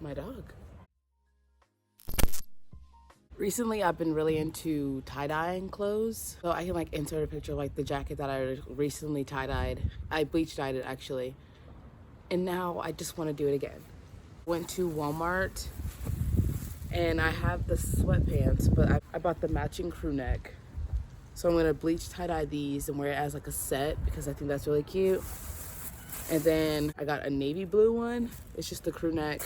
my dog. Recently, I've been really into tie-dyeing clothes. So I can like insert a picture of like the jacket that I recently tie-dyed. I bleach dyed it actually. And now I just want to do it again. Went to Walmart and I have the sweatpants, but I bought the matching crew neck. So I'm gonna bleach tie-dye these and wear it as like a set because I think that's really cute. And then I got a navy blue one. It's just the crew neck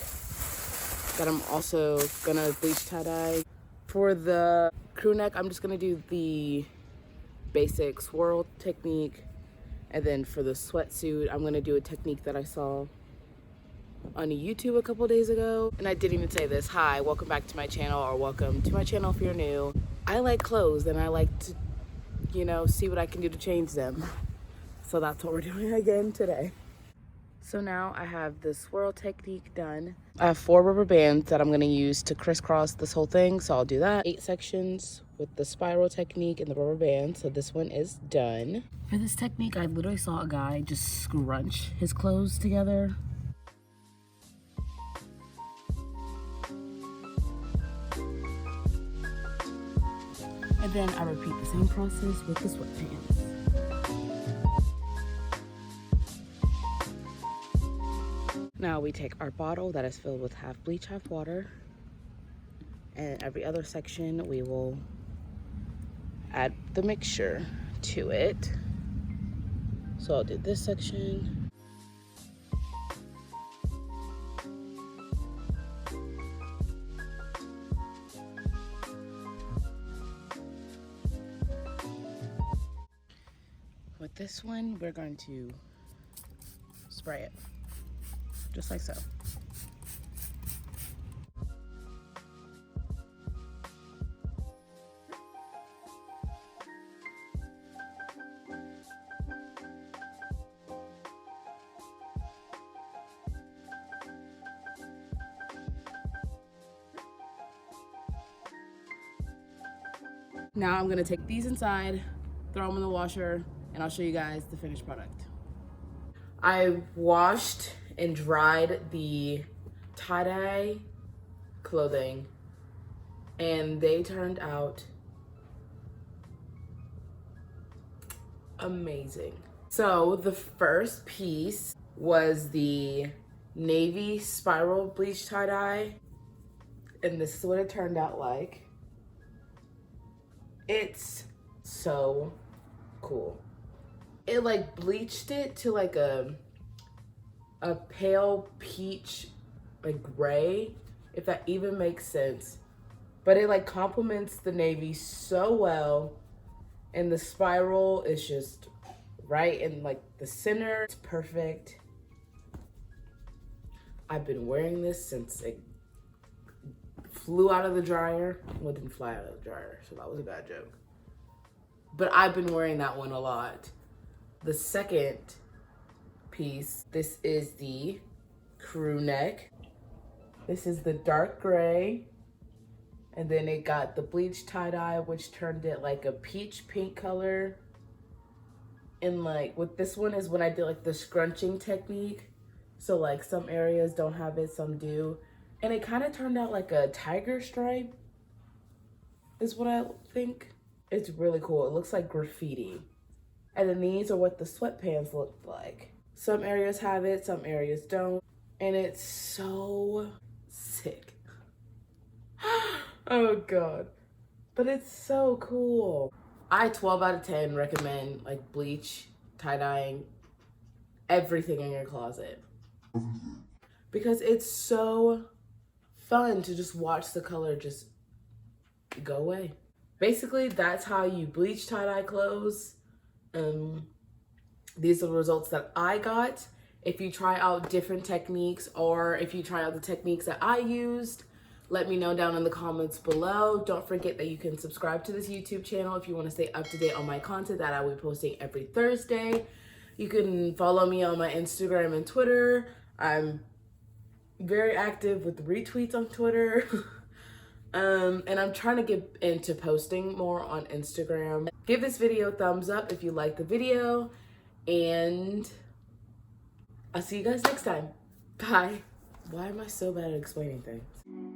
that I'm also gonna bleach tie-dye. For the crew neck, I'm just gonna do the basic swirl technique. And then for the sweatsuit, I'm gonna do a technique that I saw on YouTube a couple days ago. And I didn't even say this. Hi, welcome back to my channel, or welcome to my channel if you're new. I like clothes and I like to, you know, see what I can do to change them. So that's what we're doing again today. So now I have the swirl technique done. I have 4 rubber bands that I'm gonna use to crisscross this whole thing. So I'll do that. 8 sections with the spiral technique and the rubber band. So this one is done. For this technique, I literally saw a guy just scrunch his clothes together. And then I repeat the same process with the sweatpants. Now we take our bottle that is filled with half bleach, half water, and every other section we will add the mixture to it. So I'll do this section. With this one, we're going to spray it. Just like so. Now I'm gonna take these inside, throw them in the washer, and I'll show you guys the finished product. I washed and dried the tie-dye clothing and they turned out amazing. So the first piece was the navy spiral bleach tie-dye, and this is what it turned out like. It's so cool. It like bleached it to like a pale peach, like gray, if that even makes sense. But it like complements the navy so well, and the spiral is just right in like the center. It's perfect. I've been wearing this since it flew out of the dryer. Well, it didn't fly out of the dryer, so that was a bad joke. But I've been wearing that one a lot. The second piece, this is the crew neck. This is the dark gray. And then it got the bleach tie-dye, which turned it like a peach pink color. And like with this one is when I did like the scrunching technique. So like some areas don't have it, some do. And it kind of turned out like a tiger stripe is what I think. It's really cool. It looks like graffiti. And then these are what the sweatpants look like. Some areas have it, some areas don't. And it's so sick. Oh God. But it's so cool. I 12 out of 10 recommend like bleach, tie-dyeing, everything in your closet. Because it's so fun to just watch the color just go away. Basically, that's how you bleach tie-dye clothes. These are the results that I got. If you try out different techniques, or if you try out the techniques that I used, let me know down in the comments below. Don't forget that you can subscribe to this YouTube channel if you want to stay up to date on my content that I will be posting every Thursday. You can follow me on my Instagram and Twitter. I'm very active with retweets on Twitter. And I'm trying to get into posting more on Instagram. Give this video a thumbs up if you like the video, and I'll see you guys next time. Bye. Why am I so bad at explaining things?